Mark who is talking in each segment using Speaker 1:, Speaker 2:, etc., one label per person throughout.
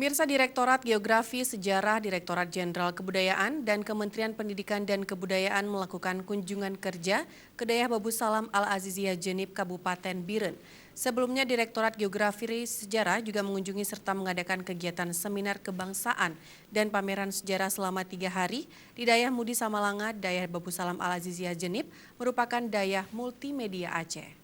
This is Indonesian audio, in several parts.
Speaker 1: Pemirsa Direktorat Geografi Sejarah Direktorat Jenderal Kebudayaan dan Kementerian Pendidikan dan Kebudayaan melakukan kunjungan kerja ke Dayah Babu Salam Al-Aziziyah Jenib Kabupaten Biren. Sebelumnya Direktorat Geografi Sejarah juga mengunjungi serta mengadakan kegiatan seminar kebangsaan dan pameran sejarah selama 3 hari di Dayah Mudi Samalanga. Dayah Babu Salam Al-Aziziyah Jenib merupakan dayah multimedia Aceh.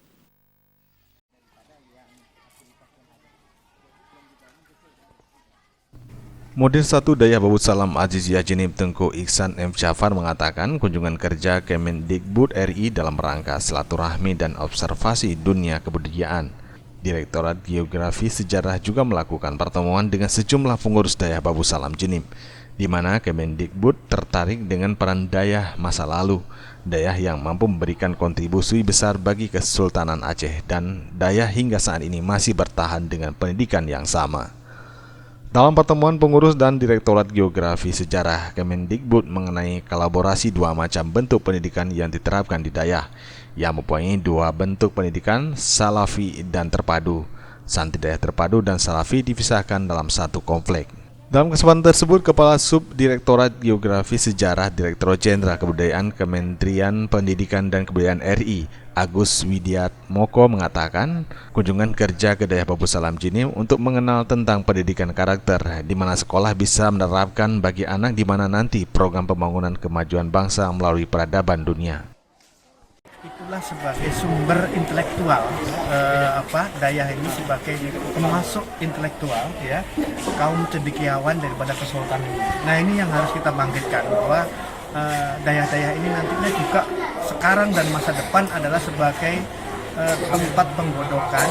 Speaker 2: Mudir 1 Dayah Babu Salam Al-Aziziyah Jenib Tengku Ihsan M. Jafar mengatakan kunjungan kerja Kemendikbud RI dalam rangka silaturahmi dan observasi dunia kebudayaan. Direktorat Geografi Sejarah juga melakukan pertemuan dengan sejumlah pengurus Dayah Babu Salam Jenib, di mana Kemendikbud tertarik dengan peran dayah masa lalu, dayah yang mampu memberikan kontribusi besar bagi Kesultanan Aceh dan dayah hingga saat ini masih bertahan dengan pendidikan yang sama. Dalam pertemuan pengurus dan Direktorat Geografi Sejarah Kemendikbud mengenai kolaborasi dua macam bentuk pendidikan yang diterapkan di dayah, yang mempunyai dua bentuk pendidikan, salafi dan terpadu. Santri dayah terpadu dan salafi dipisahkan dalam satu komplek. Dalam kesempatan tersebut, Kepala Subdirektorat Geografi Sejarah Direktorat Jenderal Kebudayaan Kementerian Pendidikan dan Kebudayaan RI, Agus Widiat Moko mengatakan kunjungan kerja ke Dayah Babu Salam Jenib untuk mengenal tentang pendidikan karakter, di mana sekolah bisa menerapkan bagi anak di mana nanti program pembangunan kemajuan bangsa melalui peradaban dunia.
Speaker 3: Itulah sebagai sumber intelektual, dayah ini sebagai pemasok intelektual, ya, kaum cendekiawan daripada kesultanan. Nah, ini yang harus kita bangkitkan, bahwa dayah-dayah ini nantinya juga sekarang dan masa depan adalah sebagai tempat penggodokan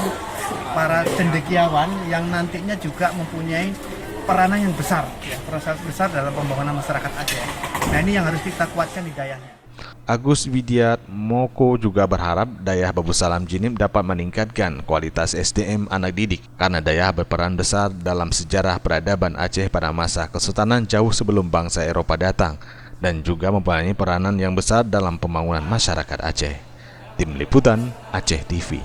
Speaker 3: para cendekiawan yang nantinya juga mempunyai peranan yang besar, ya, peran besar dalam pembangunan masyarakat Aceh. Nah, ini yang harus kita kuatkan di dayahnya.
Speaker 2: Agus Widiat Moko juga berharap Dayah Babu Salam Jenib dapat meningkatkan kualitas SDM anak didik, karena dayah berperan besar dalam sejarah peradaban Aceh pada masa Kesultanan jauh sebelum bangsa Eropa datang, dan juga mempunyai peranan yang besar dalam pembangunan masyarakat Aceh. Tim Liputan Aceh TV.